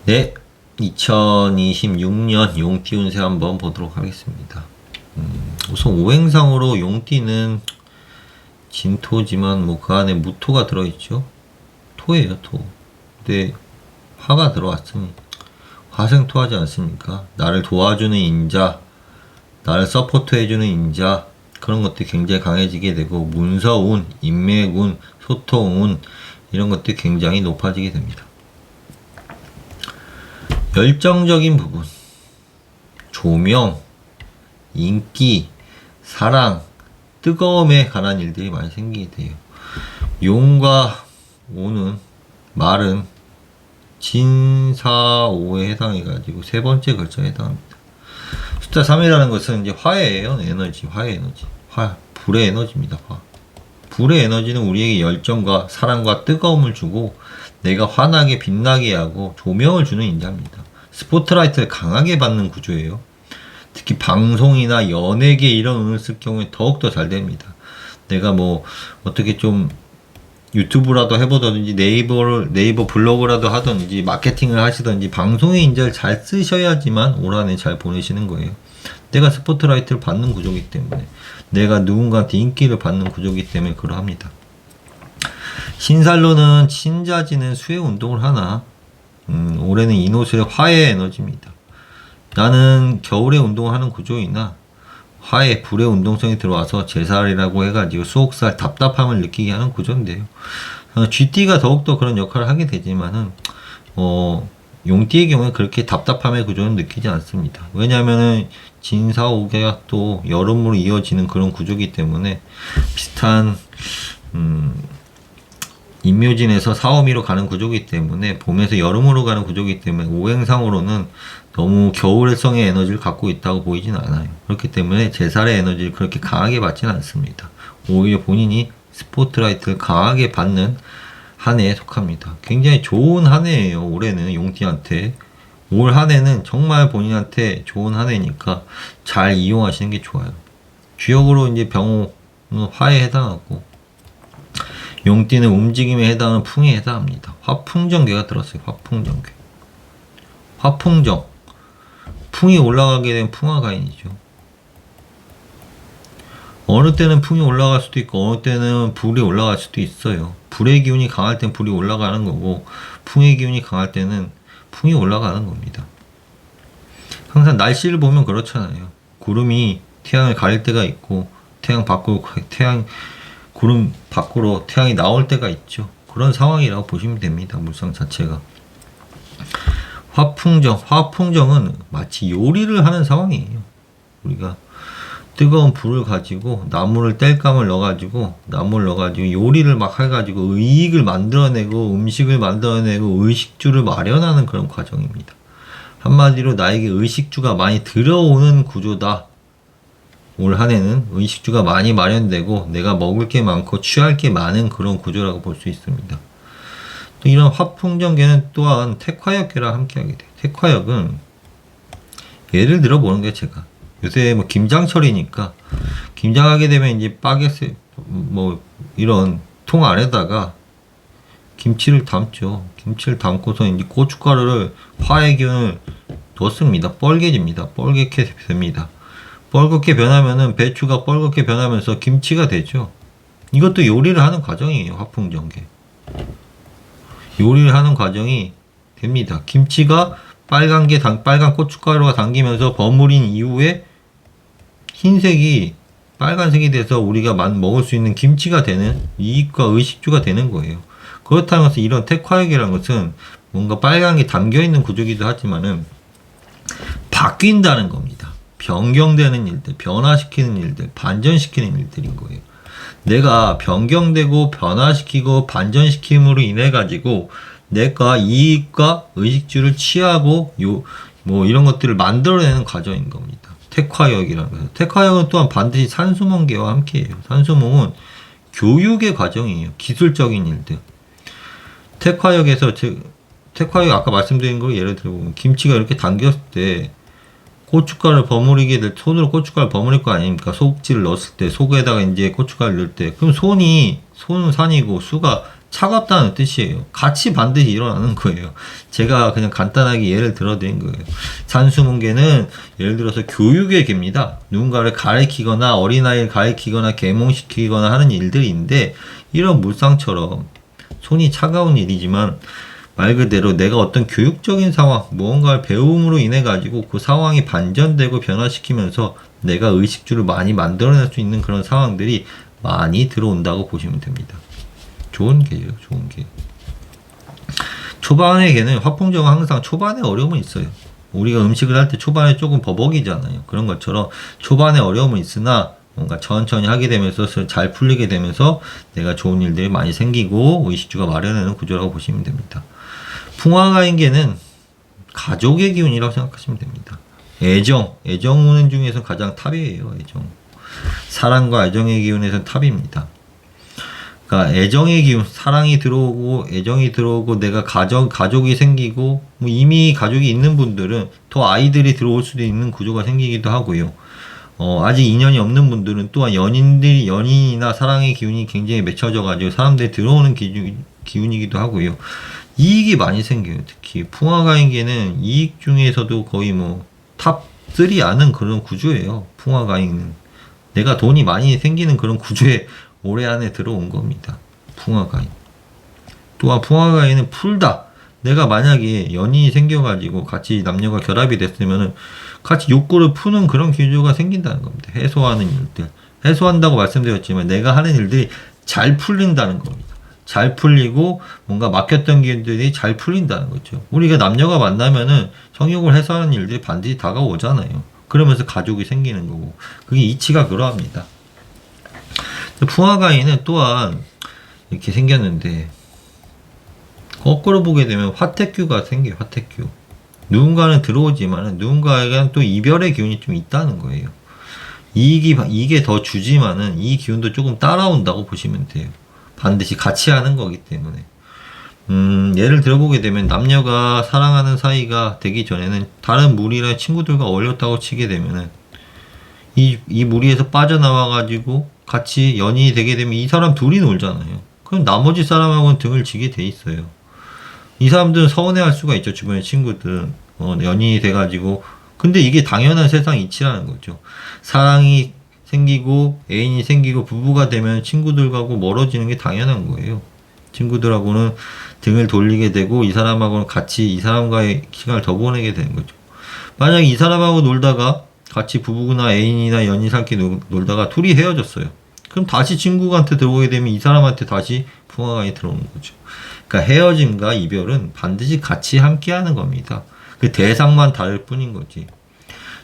네, 2026년 용띠 운세 한번 보도록 하겠습니다. 우선 오행상으로 용띠는 진토지만 뭐 그 안에 무토가 들어있죠. 토예요, 토. 근데 화가 들어왔으니 화생토하지 않습니까? 나를 도와주는 인자, 나를 서포트해주는 인자, 그런 것들이 굉장히 강해지게 되고 문서운, 인맥운, 소통운 이런 것들이 굉장히 높아지게 됩니다. 열정적인 부분, 조명, 인기, 사랑, 뜨거움에 관한 일들이 많이 생기게 돼요. 용과 오는 말은 진사오에 해당해가지고 세 번째 글자에 해당합니다. 숫자 3이라는 것은 이제 화예요. 에너지, 화의 에너지. 불의 에너지입니다. 불의 에너지는 우리에게 열정과 사랑과 뜨거움을 주고 내가 환하게 빛나게 하고 조명을 주는 인자입니다. 스포트라이트를 강하게 받는 구조예요. 특히 방송이나 연예계 이런 운을 쓸 경우에 더욱더 잘 됩니다. 내가 뭐 어떻게 좀 유튜브라도 해보든지 네이버 블로그라도 하든지 마케팅을 하시든지 방송의 인자를 잘 쓰셔야지만 올 한 해 잘 보내시는 거예요. 내가 스포트라이트를 받는 구조이기 때문에, 내가 누군가한테 인기를 받는 구조이기 때문에 그러합니다. 신살로는 신자지는 수의 운동을 하나, 올해는 이노스의 화의 에너지입니다. 나는 겨울에 운동을 하는 구조이나 화의 불의 운동성이 들어와서 제살이라고 해가지고 수옥살 답답함을 느끼게 하는 구조인데요. GT가 더욱더 그런 역할을 하게 되지만은 용띠의 경우에 그렇게 답답함의 구조는 느끼지 않습니다. 왜냐하면은 진사오계가 또 여름으로 이어지는 그런 구조이기 때문에 비슷한 인묘진에서 사오미로 가는 구조이기 때문에 봄에서 여름으로 가는 구조이기 때문에 오행상으로는 너무 겨울성의 에너지를 갖고 있다고 보이진 않아요. 그렇기 때문에 제살의 에너지를 그렇게 강하게 받지는 않습니다. 오히려 본인이 스포트라이트를 강하게 받는 한 해에 속합니다. 굉장히 좋은 한 해예요. 올해는 용띠한테. 올 한 해는 정말 본인한테 좋은 한 해니까 잘 이용하시는 게 좋아요. 주역으로 이제 병호는 화에 해당하고 용띠는 움직임에 해당하는 풍에 해당합니다. 화풍정계가 들었어요. 화풍정계. 화풍정. 풍이 올라가게 되면 풍화가인이죠. 어느 때는 풍이 올라갈 수도 있고 어느 때는 불이 올라갈 수도 있어요. 불의 기운이 강할 땐 불이 올라가는 거고 풍의 기운이 강할 때는 풍이 올라가는 겁니다. 항상 날씨를 보면 그렇잖아요. 구름이 태양을 가릴 때가 있고 구름 밖으로 태양이 나올 때가 있죠. 그런 상황이라고 보시면 됩니다. 물상 자체가. 화풍정은 마치 요리를 하는 상황이에요. 우리가 뜨거운 불을 가지고 나무를 땔감을 넣어가지고 요리를 막 해가지고 이익을 만들어내고 음식을 만들어내고 의식주를 마련하는 그런 과정입니다. 한마디로 나에게 의식주가 많이 들어오는 구조다. 올 한 해는 의식주가 많이 마련되고 내가 먹을 게 많고 취할 게 많은 그런 구조라고 볼 수 있습니다. 또 이런 화풍정계는 또한 택화역계랑 함께하게 돼요. 택화역은 예를 들어 보는 게 제가 요새 뭐 김장철이니까 김장하게 되면 이제 바게트 뭐 이런 통 안에다가 김치를 담죠. 김치를 담고서 이제 고춧가루를 화의 기운을 넣습니다. 뻘개집니다. 뻘겋게 됩니다. 뻘겋게 변하면은 배추가 뻘겋게 변하면서 김치가 되죠. 이것도 요리를 하는 과정이에요. 화풍정계. 요리를 하는 과정이 됩니다. 김치가 빨간 고춧가루가 당기면서 버무린 이후에 흰색이 빨간색이 돼서 우리가 먹을 수 있는 김치가 되는 이익과 의식주가 되는 거예요. 그렇다면 이런 택화역이라는 것은 뭔가 빨간 게 담겨 있는 구조이기도 하지만은 바뀐다는 겁니다. 변경되는 일들, 변화시키는 일들, 반전시키는 일들인 거예요. 내가 변경되고 변화시키고 반전시킴으로 인해 가지고 내가 이익과 의식주를 취하고 뭐 이런 것들을 만들어내는 과정인 겁니다. 택화역이라는 거예요. 택화역은 또한 반드시 산수몽계와 함께해요. 산수몽은 교육의 과정이에요. 기술적인 일들. 택화역 아까 말씀드린 거 예를 들어 김치가 이렇게 당겼을 때 고춧가루를 손으로 고춧가루를 버무릴 거 아닙니까? 소금질을 넣었을 때, 속에다가 이제 고춧가루를 넣을 때. 그럼 손은 산이고, 수가 차갑다는 뜻이에요. 같이 반드시 일어나는 거예요. 제가 그냥 간단하게 예를 들어드린 거예요. 산수문계는 예를 들어서 교육의 계입니다. 누군가를 가르치거나 어린아이를 가르치거나 계몽시키거나 하는 일들인데, 이런 물상처럼 손이 차가운 일이지만 말 그대로 내가 어떤 교육적인 상황, 무언가를 배움으로 인해 가지고 그 상황이 반전되고 변화시키면서 내가 의식주를 많이 만들어낼 수 있는 그런 상황들이 많이 들어온다고 보시면 됩니다. 좋은 개예요, 좋은 개. 초반의 개는 화풍정은 항상 초반에 어려움은 있어요. 우리가 음식을 할 때 초반에 조금 버벅이잖아요. 그런 것처럼 초반에 어려움은 있으나 뭔가 천천히 하게 되면서 잘 풀리게 되면서 내가 좋은 일들이 많이 생기고 의식주가 마련하는 구조라고 보시면 됩니다. 풍화가인계는 가족의 기운이라고 생각하시면 됩니다. 애정운은 중에서 가장 탑이에요. 애정. 사랑과 애정의 기운에서 탑입니다. 그러니까 애정의 기운, 사랑이 들어오고 애정이 들어오고 내가 가족이 생기고 뭐 이미 가족이 있는 분들은 더 아이들이 들어올 수도 있는 구조가 생기기도 하고요. 아직 인연이 없는 분들은 또한 연인이나 사랑의 기운이 굉장히 맺혀져 가지고 사람들이 들어오는 기운이기도 하고요. 이익이 많이 생겨요. 특히 풍화가인계는 이익 중에서도 거의 뭐 탑3 안은 그런 구조예요. 풍화가인은 내가 돈이 많이 생기는 그런 구조에 올해 안에 들어온 겁니다. 풍화가인. 또한 풍화가인은 풀다. 내가 만약에 연인이 생겨가지고 같이 남녀가 결합이 됐으면은 같이 욕구를 푸는 그런 기조가 생긴다는 겁니다. 해소하는 일들. 해소한다고 말씀드렸지만 내가 하는 일들이 잘 풀린다는 겁니다. 잘 풀리고 뭔가 막혔던 길들이 잘 풀린다는 거죠. 우리가 남녀가 만나면은 성욕을 해소하는 일들이 반드시 다가오잖아요. 그러면서 가족이 생기는 거고. 그게 이치가 그러합니다. 풍화가인은 또한 이렇게 생겼는데 거꾸로 보게 되면 화택규가 생겨요. 화택규. 누군가는 들어오지만은 누군가에게는 또 이별의 기운이 좀 있다는 거예요. 이게 더 주지만은 이 기운도 조금 따라온다고 보시면 돼요. 반드시 같이 하는 거기 때문에. 예를 들어보게 되면 남녀가 사랑하는 사이가 되기 전에는 다른 무리나 친구들과 어울렸다고 치게 되면은 이 무리에서 빠져나와가지고 같이 연인이 되게 되면 이 사람 둘이 놀잖아요. 그럼 나머지 사람하고는 등을 지게 돼 있어요. 이 사람들은 서운해할 수가 있죠. 주변의 친구들은 연인이 돼가지고. 근데 이게 당연한 세상 이치라는 거죠. 사랑이 생기고 애인이 생기고 부부가 되면 친구들하고 멀어지는 게 당연한 거예요. 친구들하고는 등을 돌리게 되고 이 사람하고는 같이 이 사람과의 시간을 더 보내게 되는 거죠. 만약에 이 사람하고 놀다가 같이 부부나 애인이나 연인 삼기 놀다가 둘이 헤어졌어요. 그럼 다시 친구한테 들어오게 되면 이 사람한테 다시 풍화가인이 들어오는 거죠. 그러니까 헤어짐과 이별은 반드시 같이 함께 하는 겁니다. 그 대상만 다를 뿐인 거지.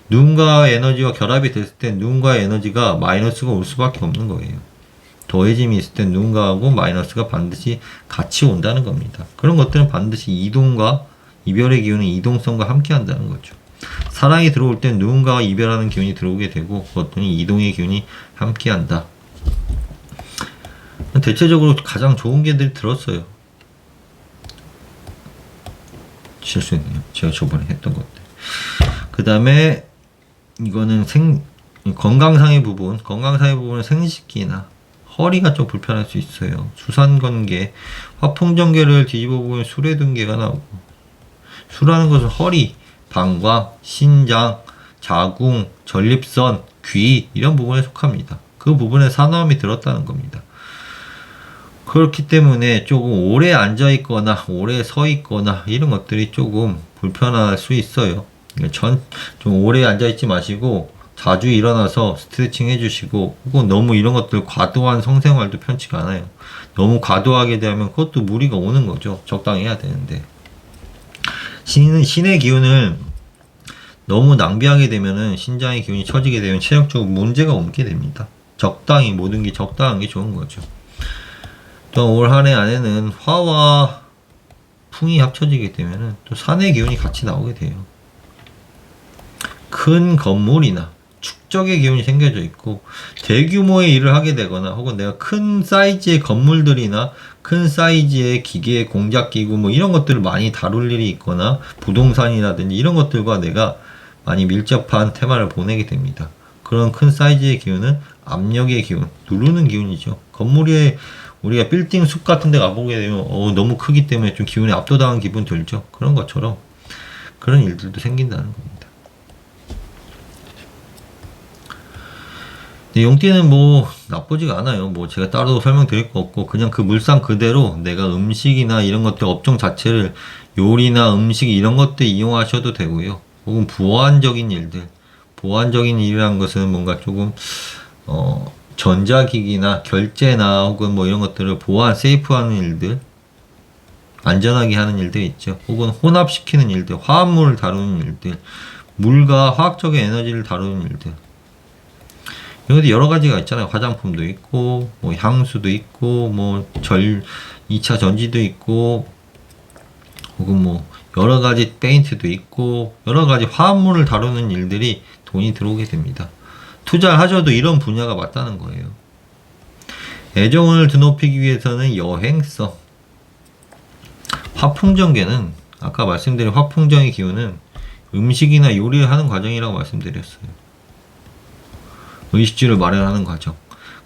누군가의 에너지와 결합이 됐을 때 누군가의 에너지가 마이너스가 올 수밖에 없는 거예요. 더해짐이 있을 때 누군가하고 마이너스가 반드시 같이 온다는 겁니다. 그런 것들은 반드시 이동과 이별의 기운은 이동성과 함께 한다는 거죠. 사랑이 들어올 땐 누군가와 이별하는 기운이 들어오게 되고 그것들은 이동의 기운이 함께 한다. 대체적으로 가장 좋은 개들이 들었어요. 실수했네요. 제가 저번에 했던 것들. 그 다음에 이거는 건강상의 부분은 생식기나 허리가 좀 불편할 수 있어요. 수산건개, 화풍정개를 뒤집어 보면 수레등개가 나오고, 수라는 것은 허리, 방광, 신장, 자궁, 전립선, 귀 이런 부분에 속합니다. 그 부분에 산화음이 들었다는 겁니다. 그렇기 때문에 조금 오래 앉아 있거나 오래 서 있거나 이런 것들이 조금 불편할 수 있어요. 좀 오래 앉아 있지 마시고 자주 일어나서 스트레칭 해주시고, 혹은 너무 이런 것들 과도한 성생활도 편치가 않아요. 너무 과도하게 되면 그것도 무리가 오는 거죠. 적당히 해야 되는데. 신의 기운을 너무 낭비하게 되면은 신장의 기운이 처지게 되면 체력적으로 문제가 오게 됩니다. 적당히 모든 게 적당한 게 좋은 거죠. 또 올 한 해 안에는 화와 풍이 합쳐지게 되면은 또 산의 기운이 같이 나오게 돼요. 큰 건물이나 축적의 기운이 생겨져 있고 대규모의 일을 하게 되거나 혹은 내가 큰 사이즈의 건물들이나 큰 사이즈의 기계, 공작기구 뭐 이런 것들을 많이 다룰 일이 있거나 부동산이라든지 이런 것들과 내가 많이 밀접한 테마를 보내게 됩니다. 그런 큰 사이즈의 기운은 압력의 기운, 누르는 기운이죠. 건물에 우리가 빌딩 숲 같은 데 가보게 되면 너무 크기 때문에 좀 기운이 압도당한 기분 들죠. 그런 것처럼 그런 일들도 생긴다는 겁니다. 근데 용띠는 뭐 나쁘지가 않아요. 뭐 제가 따로 설명드릴 거 없고 그냥 그 물상 그대로 내가 음식이나 이런 것들 업종 자체를 요리나 음식 이런 것들 이용하셔도 되고요. 혹은 보안적인 일들, 보안적인 일이라는 것은 뭔가 조금 전자기기나 결제나 혹은 뭐 이런 것들을 보안 세이프하는 일들, 안전하게 하는 일들 있죠. 혹은 혼합시키는 일들, 화합물을 다루는 일들, 물과 화학적인 에너지를 다루는 일들. 여기 여러 가지가 있잖아요. 화장품도 있고, 뭐 향수도 있고, 뭐 2차 전지도 있고, 혹은 뭐 여러 가지 페인트도 있고, 여러 가지 화합물을 다루는 일들이 돈이 들어오게 됩니다. 투자를 하셔도 이런 분야가 맞다는 거예요. 애정을 드높이기 위해서는 여행성. 화풍정계는 아까 말씀드린 화풍정의 기운은 음식이나 요리를 하는 과정이라고 말씀드렸어요. 의식주를 마련하는 과정.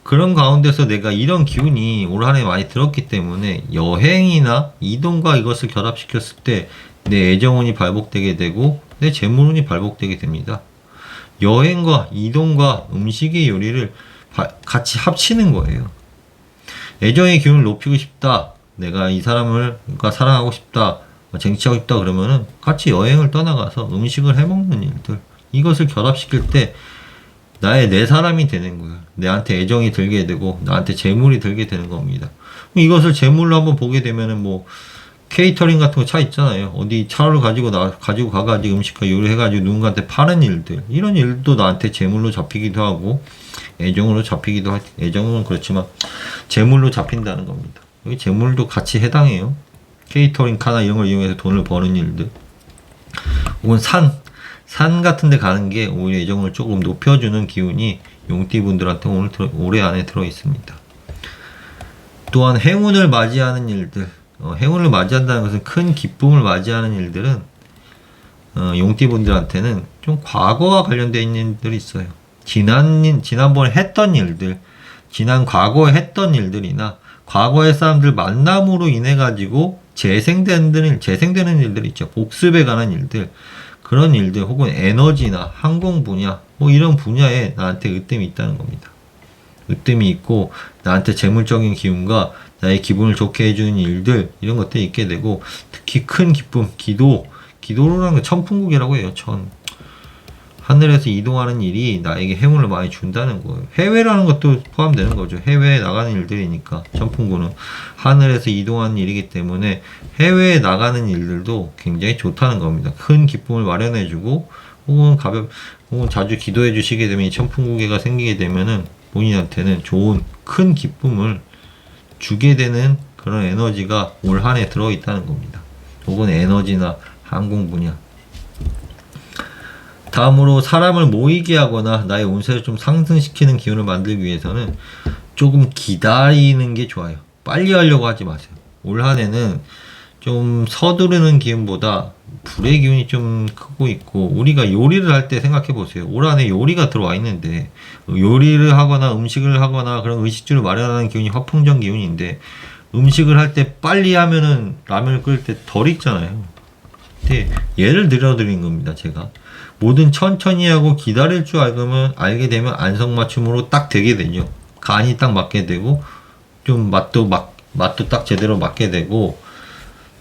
그런 가운데서 내가 이런 기운이 올 한해 많이 들었기 때문에 여행이나 이동과 이것을 결합시켰을 때 내 애정운이 발복되게 되고 내 재물운이 발복되게 됩니다. 여행과 이동과 음식의 요리를 같이 합치는 거예요. 애정의 기운을 높이고 싶다. 내가 이 사람을 사랑하고 싶다. 쟁취하고 싶다. 그러면은 같이 여행을 떠나가서 음식을 해먹는 일들. 이것을 결합시킬 때 나의 내 사람이 되는 거예요. 내한테 애정이 들게 되고 나한테 재물이 들게 되는 겁니다. 이것을 재물로 한번 보게 되면은 뭐 케이터링 같은 거 차 있잖아요. 어디 차를 가지고 가가지고 음식과 요리해가지고 누군가한테 파는 일들. 이런 일도 나한테 재물로 잡히기도 하고 애정으로 잡히기도 하고 애정은 그렇지만 재물로 잡힌다는 겁니다. 여기 재물도 같이 해당해요. 케이터링 카나 이런 걸 이용해서 돈을 버는 일들. 혹은 산 같은 데 가는 게 오히려 애정을 조금 높여주는 기운이 용띠분들한테 올해 안에 들어 있습니다. 또한 행운을 맞이하는 일들. 행운을 맞이한다는 것은 큰 기쁨을 맞이하는 일들은 용띠분들한테는 좀 과거와 관련되어 있는 일들이 있어요. 지난번에 했던 일들, 지난 과거에 했던 일들이나 과거의 사람들 만남으로 인해 가지고 재생되는 일들 있죠. 복습에 관한 일들, 그런 일들 혹은 에너지나 항공 분야 뭐 이런 분야에 나한테 으뜸이 있다는 겁니다. 으뜸이 있고 나한테 재물적인 기운과 나의 기분을 좋게 해주는 일들 이런 것들이 있게 되고 특히 큰 기쁨, 기도로라는 건 천풍국이라고 해요. 하늘에서 이동하는 일이 나에게 행운을 많이 준다는 거예요. 해외라는 것도 포함되는 거죠. 해외에 나가는 일들이니까 천풍구는 하늘에서 이동하는 일이기 때문에 해외에 나가는 일들도 굉장히 좋다는 겁니다. 큰 기쁨을 마련해주고 혹은 자주 기도해 주시게 되면 이 천풍구계가 생기게 되면은 본인한테는 좋은 큰 기쁨을 주게 되는 그런 에너지가 올 한해 들어있다는 겁니다. 혹은 에너지나 항공 분야. 다음으로 사람을 모이게 하거나 나의 운세를 좀 상승시키는 기운을 만들기 위해서는 조금 기다리는 게 좋아요. 빨리 하려고 하지 마세요. 올 한해는 좀 서두르는 기운보다 불의 기운이 좀 크고 있고 우리가 요리를 할 때 생각해 보세요. 올 한해 요리가 들어와 있는데 요리를 하거나 음식을 하거나 그런 의식주를 마련하는 기운이 화풍정 기운인데 음식을 할 때 빨리 하면은 라면을 끓일 때 덜 익잖아요. 근데 예를 들어 드린 겁니다. 제가 뭐든 천천히 하고 기다릴 줄 알게 되면 안성맞춤으로 딱 되게 되죠. 간이 딱 맞게 되고 좀 맛도 딱 제대로 맞게 되고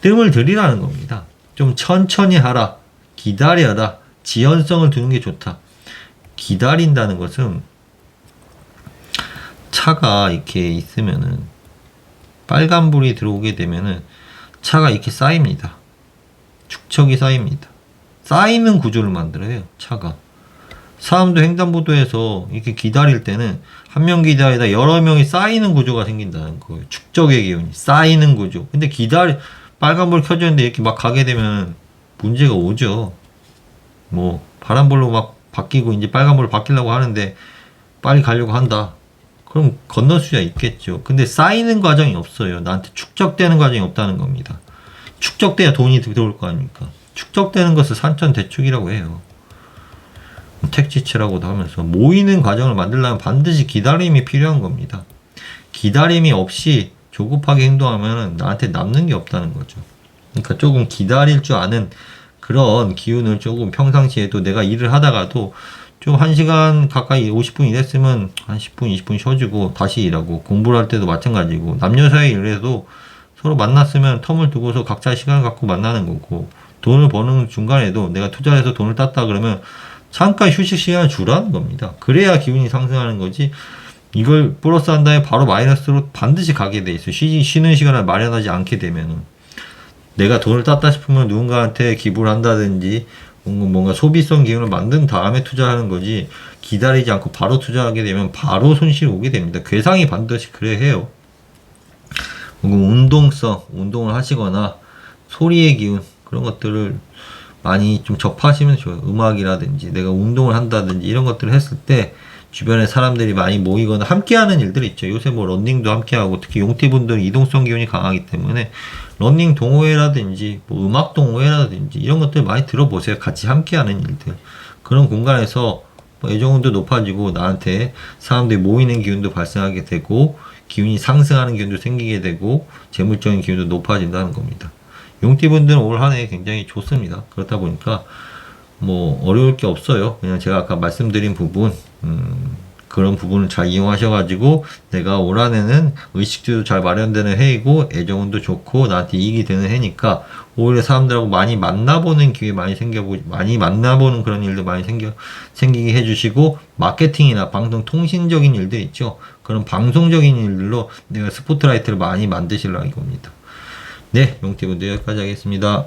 뜸을 들이라는 겁니다. 좀 천천히 하라, 기다려라, 지연성을 두는 게 좋다. 기다린다는 것은 차가 이렇게 있으면은 빨간불이 들어오게 되면은 차가 이렇게 쌓입니다. 축척이 쌓입니다. 쌓이는 구조를 만들어요, 차가. 사람도 횡단보도에서 이렇게 기다릴 때는 한 명 기다리다 여러 명이 쌓이는 구조가 생긴다는 거예요. 축적의 기운이 쌓이는 구조. 근데 빨간불 켜졌는데 이렇게 막 가게 되면 문제가 오죠. 뭐 파란불로 막 바뀌고 이제 빨간불로 바뀌려고 하는데 빨리 가려고 한다. 그럼 건널 수야 있겠죠. 근데 쌓이는 과정이 없어요. 나한테 축적되는 과정이 없다는 겁니다. 축적돼야 돈이 들어올 거 아닙니까? 축적되는 것을 산천대축이라고 해요. 택지체라고도 하면서 모이는 과정을 만들려면 반드시 기다림이 필요한 겁니다. 기다림이 없이 조급하게 행동하면 나한테 남는 게 없다는 거죠. 그러니까 조금 기다릴 줄 아는 그런 기운을 조금 평상시에도 내가 일을 하다가도 좀 1시간 가까이 50분 일했으면 한 10분, 20분 쉬어주고 다시 일하고, 공부를 할 때도 마찬가지고, 남녀 사이 일해도 서로 만났으면 텀을 두고서 각자 시간을 갖고 만나는 거고, 돈을 버는 중간에도 내가 투자해서 돈을 땄다 그러면 잠깐 휴식 시간을 주라는 겁니다. 그래야 기운이 상승하는 거지. 이걸 플러스 한 다음에 바로 마이너스로 반드시 가게 돼 있어요. 쉬는 시간을 마련하지 않게 되면은. 내가 돈을 땄다 싶으면 누군가한테 기부를 한다든지 뭔가 소비성 기운을 만든 다음에 투자하는 거지, 기다리지 않고 바로 투자하게 되면 바로 손실이 오게 됩니다. 괴상이 반드시 그래 해요. 운동을 하시거나 소리의 기운, 그런 것들을 많이 좀 접하시면 좋아요. 음악이라든지 내가 운동을 한다든지 이런 것들을 했을 때 주변에 사람들이 많이 모이거나 함께하는 일들이 있죠. 요새 뭐 러닝도 함께하고, 특히 용띠분들은 이동성 기운이 강하기 때문에 러닝 동호회라든지 뭐 음악 동호회라든지 이런 것들 많이 들어보세요. 같이 함께하는 일들. 그런 공간에서 뭐 애정운도 높아지고 나한테 사람들이 모이는 기운도 발생하게 되고, 기운이 상승하는 기운도 생기게 되고, 재물적인 기운도 높아진다는 겁니다. 용띠분들은 올 한 해 굉장히 좋습니다. 그렇다 보니까 뭐 어려울 게 없어요. 그냥 제가 아까 말씀드린 부분, 그런 부분을 잘 이용하셔가지고 내가 올 한 해는 의식주도 잘 마련되는 해이고, 애정운도 좋고 나한테 이익이 되는 해니까 오히려 사람들하고 많이 만나보는 기회 많이 만나보는 그런 일도 많이 생기게 해주시고, 마케팅이나 방송 통신적인 일들 있죠. 그런 방송적인 일들로 내가 스포트라이트를 많이 만드시려고 이겁니다. 네, 용띠분들 여기까지 하겠습니다.